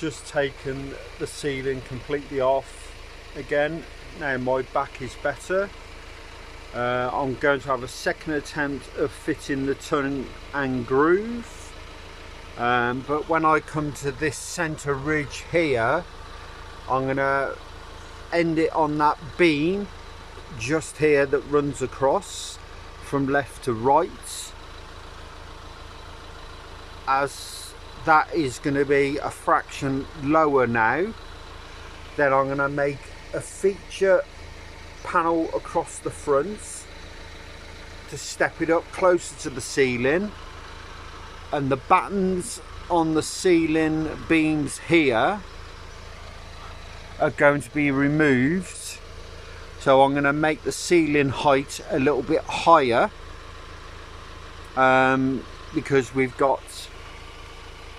just taken the ceiling completely off again. Now my back is better. I'm going to have a second attempt of fitting the tongue and groove, but when I come to this center ridge here, I'm going to end it on that beam just here that runs across from left to right, as that is going to be a fraction lower now. Then I'm going to make a feature panel across the front to step it up closer to the ceiling, and the battens on the ceiling beams here are going to be removed. So I'm going to make the ceiling height a little bit higher, because we've got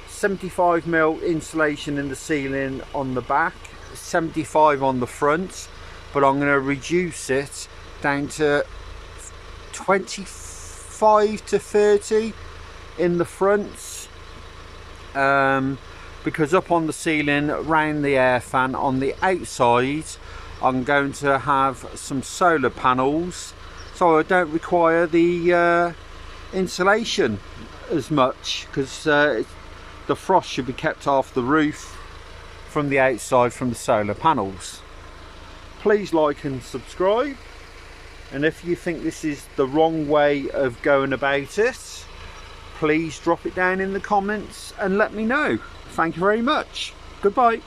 75mm insulation in the ceiling on the back, 75 on the front, but I'm going to reduce it down to 25 to 30 in the front, because up on the ceiling around the air fan on the outside I'm going to have some solar panels, so I don't require the insulation as much, because the frost should be kept off the roof from the outside from the solar panels. Please like and subscribe, and if you think this is the wrong way of going about it, please drop it down in the comments and let me know. Thank you very much. Goodbye.